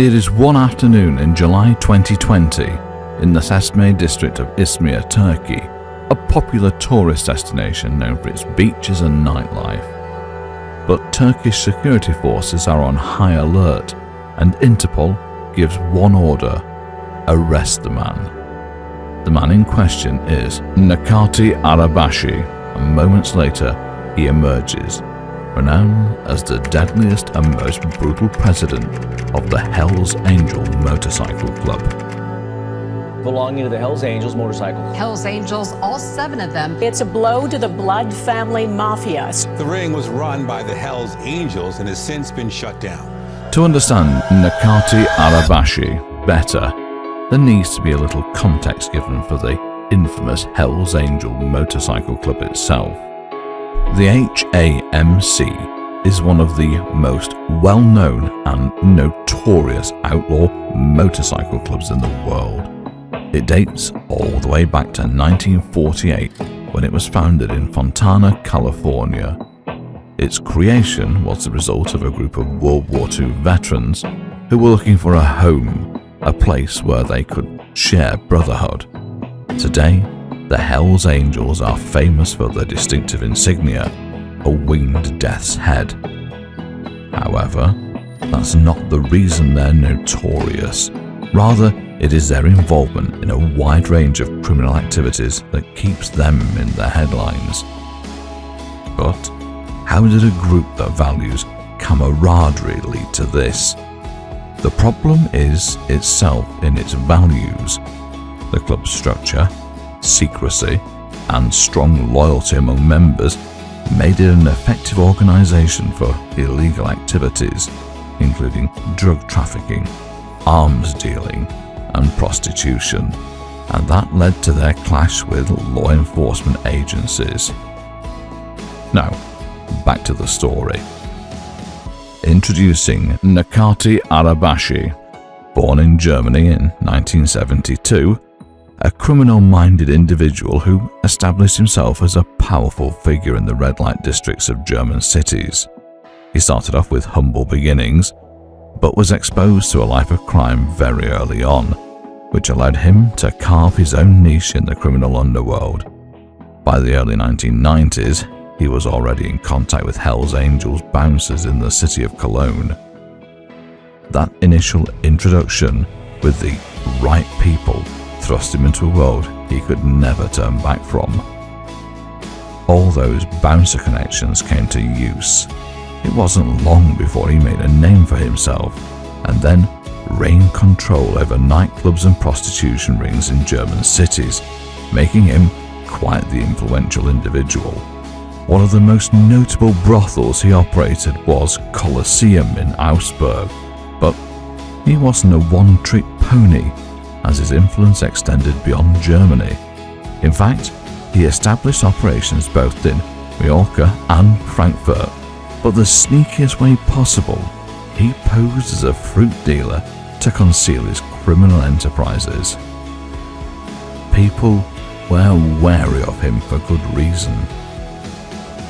It is one afternoon in July 2020 in the Sesme district of Izmir, Turkey, a popular tourist destination known for its beaches and nightlife. But Turkish security forces are on high alert, and Interpol gives one order: arrest the man. The man in question is Necati Arabaci, and moments later he emerges, renowned as the deadliest and most brutal president of the Hells Angel Motorcycle Club. Belonging to the Hells Angels motorcycle. Hells Angels, all 7 of them. It's a blow to the Blood family mafia. The ring was run by the Hells Angels and has since been shut down. To understand Necati Arabaci better, there needs to be a little context given for the infamous Hells Angel Motorcycle Club itself. The HAMC is one of the most well-known and notorious outlaw motorcycle clubs in the world. It dates all the way back to 1948 when it was founded in Fontana, California. Its creation was the result of a group of World War II veterans who were looking for a home, a place where they could share brotherhood. Today, the Hells Angels are famous for their distinctive insignia, a winged death's head. However, that's not the reason they're notorious. Rather, it is their involvement in a wide range of criminal activities that keeps them in the headlines. But how did a group that values camaraderie lead to this? The problem is itself in its values. The club's structure, secrecy, and strong loyalty among members made it an effective organization for illegal activities, including drug trafficking, arms dealing, and prostitution, and that led to their clash with law enforcement agencies. Now, back to the story. Introducing Necati Arabaci, born in Germany in 1972, a criminal-minded individual who established himself as a powerful figure in the red light districts of German cities. He started off with humble beginnings, but was exposed to a life of crime very early on, which allowed him to carve his own niche in the criminal underworld. By the early 1990s, he was already in contact with Hells Angels bouncers in the city of Cologne. That initial introduction with the right people thrust him into a world he could never turn back from. All those bouncer connections came to use. It wasn't long before he made a name for himself, and then reigned control over nightclubs and prostitution rings in German cities, making him quite the influential individual. One of the most notable brothels he operated was Colosseum in Augsburg, but he wasn't a one-trick pony, as his influence extended beyond Germany. In fact, he established operations both in Mallorca and Frankfurt, but the sneakiest way possible, he posed as a fruit dealer to conceal his criminal enterprises. People were wary of him for good reason.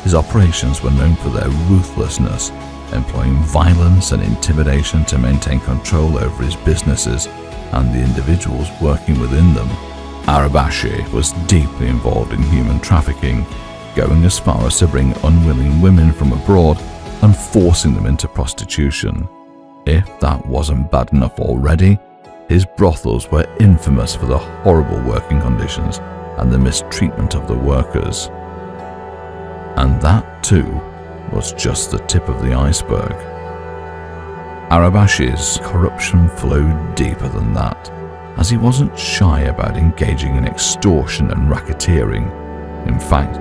His operations were known for their ruthlessness, employing violence and intimidation to maintain control over his businesses and the individuals working within them. Arabaci was deeply involved in human trafficking, going as far as to bring unwilling women from abroad and forcing them into prostitution. If that wasn't bad enough already, his brothels were infamous for the horrible working conditions and the mistreatment of the workers. And that too was just the tip of the iceberg. Arabaci's corruption flowed deeper than that, as he wasn't shy about engaging in extortion and racketeering. In fact,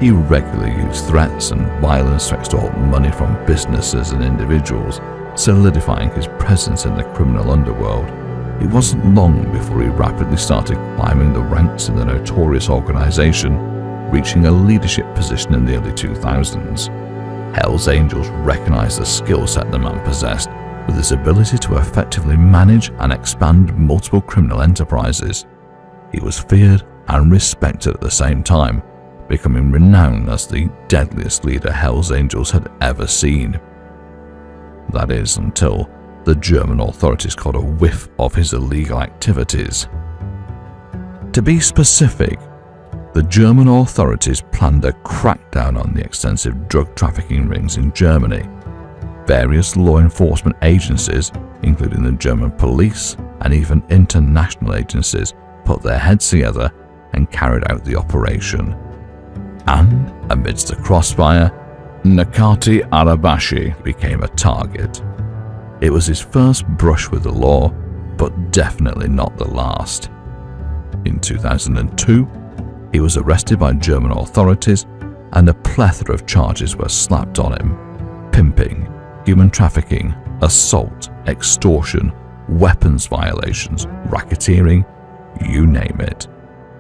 he regularly used threats and violence to extort money from businesses and individuals, solidifying his presence in the criminal underworld. It wasn't long before he rapidly started climbing the ranks in the notorious organization, reaching a leadership position in the early 2000s. Hells Angels recognized the skill set the man possessed, with his ability to effectively manage and expand multiple criminal enterprises. He was feared and respected at the same time, becoming renowned as the deadliest leader Hells Angels had ever seen. That is, until the German authorities caught a whiff of his illegal activities. To be specific, the German authorities planned a crackdown on the extensive drug trafficking rings in Germany. Various law enforcement agencies, including the German police and even international agencies, put their heads together and carried out the operation. And amidst the crossfire, Necati Arabaci became a target. It was his first brush with the law, but definitely not the last. In 2002, he was arrested by German authorities and a plethora of charges were slapped on him: pimping, human trafficking, assault, extortion, weapons violations, racketeering, you name it.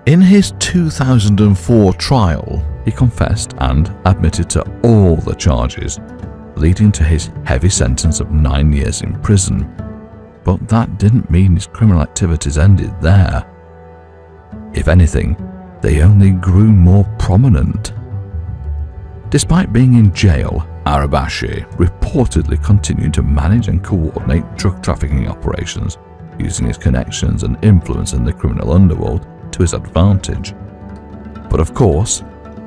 In his 2004 trial, he confessed and admitted to all the charges, leading to his heavy sentence of 9 years in prison. But that didn't mean his criminal activities ended there. If anything, they only grew more prominent. Despite being in jail, Arabaci reportedly continued to manage and coordinate drug trafficking operations, using his connections and influence in the criminal underworld to his advantage. But of course,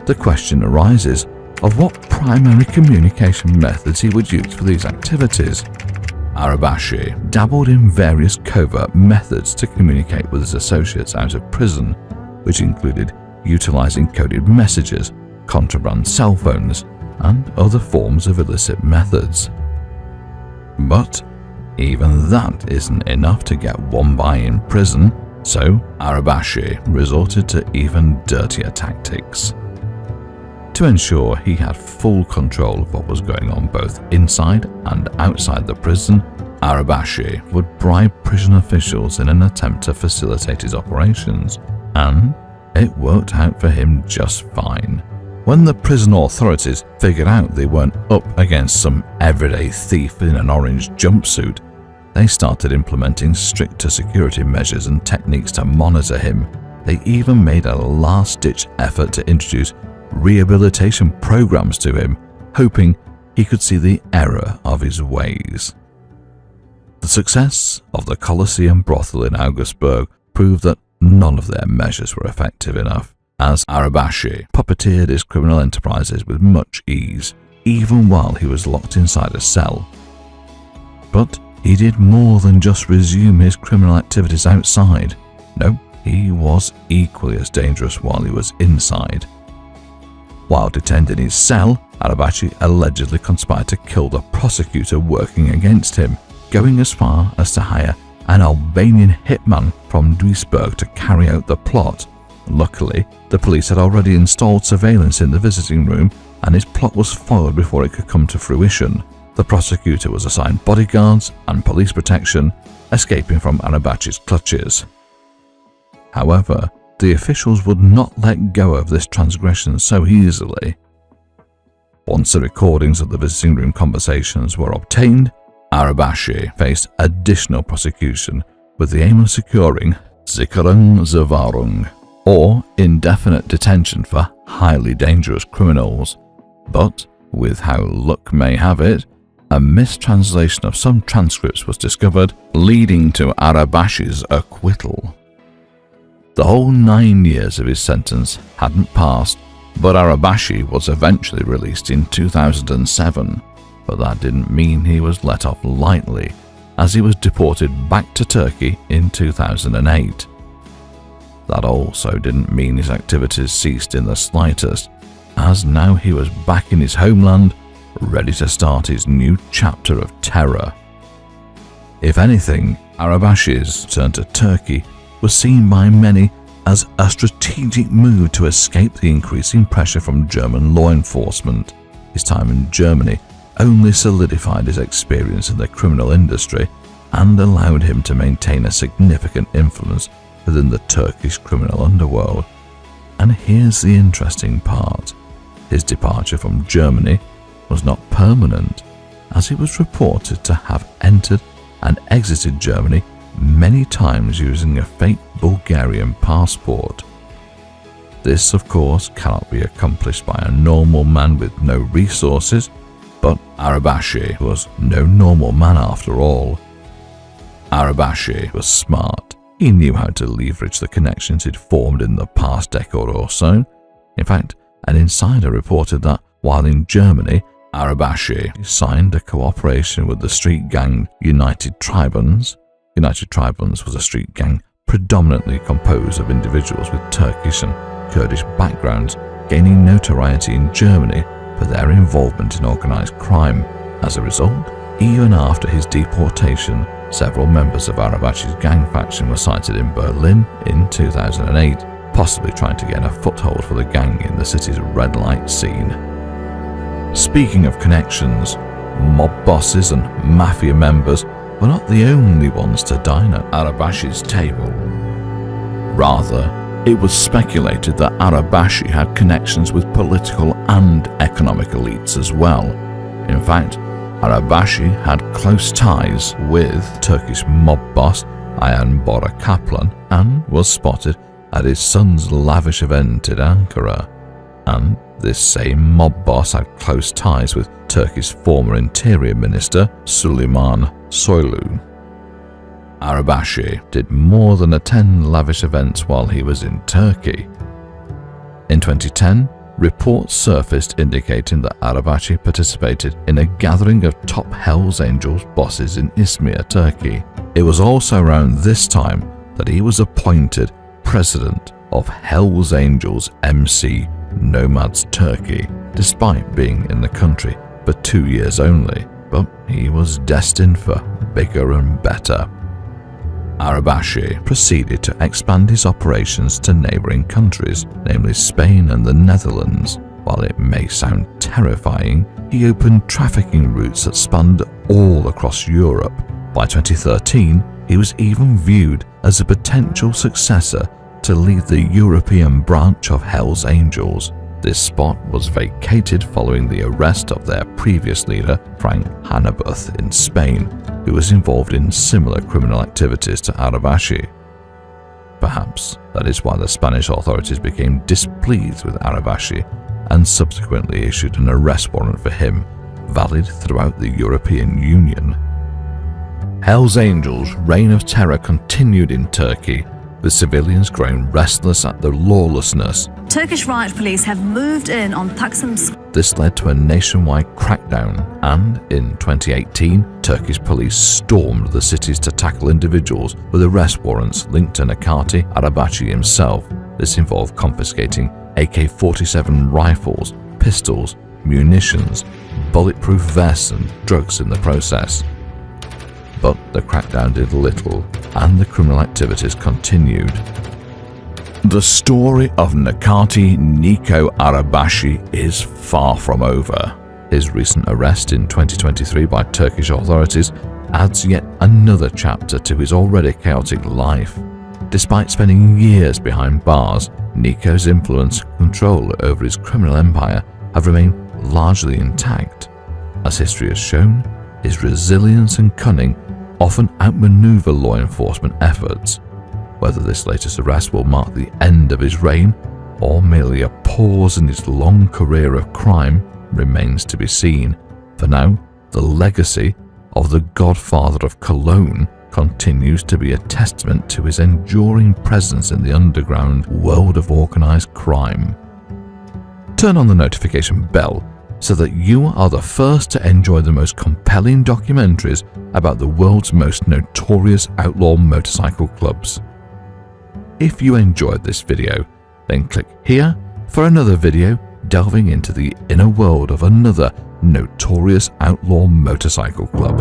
the question arises of what primary communication methods he would use for these activities. Arabaci dabbled in various covert methods to communicate with his associates out of prison, which included utilizing coded messages, contraband cell phones, and other forms of illicit methods. But even that isn't enough to get one by in prison, so Arabaci resorted to even dirtier tactics. To ensure he had full control of what was going on both inside and outside the prison, Arabaci would bribe prison officials in an attempt to facilitate his operations, and it worked out for him just fine. When the prison authorities figured out they weren't up against some everyday thief in an orange jumpsuit, they started implementing stricter security measures and techniques to monitor him. They even made a last-ditch effort to introduce rehabilitation programs to him, hoping he could see the error of his ways. The success of the Colosseum brothel in Augsburg proved that none of their measures were effective enough, as Arabaci puppeteered his criminal enterprises with much ease, even while he was locked inside a cell. But he did more than just resume his criminal activities outside. No, he was equally as dangerous while he was inside. While detained in his cell, Arabaci allegedly conspired to kill the prosecutor working against him, going as far as to hire an Albanian hitman from Duisburg to carry out the plot. Luckily, the police had already installed surveillance in the visiting room, and his plot was foiled before it could come to fruition. The prosecutor was assigned bodyguards and police protection, escaping from Arabaci's clutches. However, the officials would not let go of this transgression so easily. Once the recordings of the visiting room conversations were obtained, Arabaci faced additional prosecution with the aim of securing Sicherungsverwahrung, or indefinite detention for highly dangerous criminals. But, with how luck may have it, a mistranslation of some transcripts was discovered, leading to Arabaci's acquittal. The whole 9 years of his sentence hadn't passed, but Arabaci was eventually released in 2007, but that didn't mean he was let off lightly, as he was deported back to Turkey in 2008. That also didn't mean his activities ceased in the slightest, as now he was back in his homeland, ready to start his new chapter of terror. If anything, Arabaci's turn to Turkey was seen by many as a strategic move to escape the increasing pressure from German law enforcement. His time in Germany only solidified his experience in the criminal industry and allowed him to maintain a significant influence within the Turkish criminal underworld. And here's the interesting part. His departure from Germany was not permanent, as he was reported to have entered and exited Germany many times using a fake Bulgarian passport. This, of course, cannot be accomplished by a normal man with no resources, but Arabaci was no normal man after all. Arabaci was smart. He knew how to leverage the connections he'd formed in the past decade or so. In fact, an insider reported that while in Germany, Arabaci signed a cooperation with the street gang United Tribuns. United Tribuns was a street gang predominantly composed of individuals with Turkish and Kurdish backgrounds, gaining notoriety in Germany for their involvement in organized crime. As a result, even after his deportation, several members of Arabaci's gang faction were sighted in Berlin in 2008, possibly trying to gain a foothold for the gang in the city's red light scene. Speaking of connections, mob bosses and mafia members were not the only ones to dine at Arabaci's table. Rather, it was speculated that Arabaci had connections with political and economic elites as well. In fact, Arabaci had close ties with Turkish mob boss Ayhan Bora Kaplan and was spotted at his son's lavish event in Ankara. And this same mob boss had close ties with Turkey's former Interior Minister Süleyman Soylu. Arabaci did more than attend lavish events while he was in Turkey. In 2010, reports surfaced indicating that Arabaci participated in a gathering of top Hells Angels bosses in Izmir, Turkey. It was also around this time that he was appointed president of Hells Angels MC Nomads Turkey, despite being in the country for 2 years only, but he was destined for bigger and better. Arabaci proceeded to expand his operations to neighboring countries, namely Spain and the Netherlands. While it may sound terrifying, he opened trafficking routes that spanned all across Europe. By 2013, he was even viewed as a potential successor to lead the European branch of Hells Angels. This spot was vacated following the arrest of their previous leader, Frank Hanabuth, in Spain, who was involved in similar criminal activities to Arabaci. Perhaps that is why the Spanish authorities became displeased with Arabaci and subsequently issued an arrest warrant for him, valid throughout the European Union. Hells Angels' reign of terror continued in Turkey, with civilians growing restless at the lawlessness. Turkish riot police have moved in on Taksim Square. This led to a nationwide crackdown, and in 2018, Turkish police stormed the cities to tackle individuals with arrest warrants linked to Necati Arabaci himself. This involved confiscating AK-47 rifles, pistols, munitions, bulletproof vests and drugs in the process. But the crackdown did little, and the criminal activities continued. The story of Necati Niko Arabaci is far from over. His recent arrest in 2023 by Turkish authorities adds yet another chapter to his already chaotic life. Despite spending years behind bars, Niko's influence and control over his criminal empire have remained largely intact. As history has shown, his resilience and cunning often outmaneuver law enforcement efforts. Whether this latest arrest will mark the end of his reign or merely a pause in his long career of crime remains to be seen. For now, the legacy of the Godfather of Cologne continues to be a testament to his enduring presence in the underground world of organized crime. Turn on the notification bell so that you are the first to enjoy the most compelling documentaries about the world's most notorious outlaw motorcycle clubs. If you enjoyed this video, then click here for another video delving into the inner world of another notorious outlaw motorcycle club.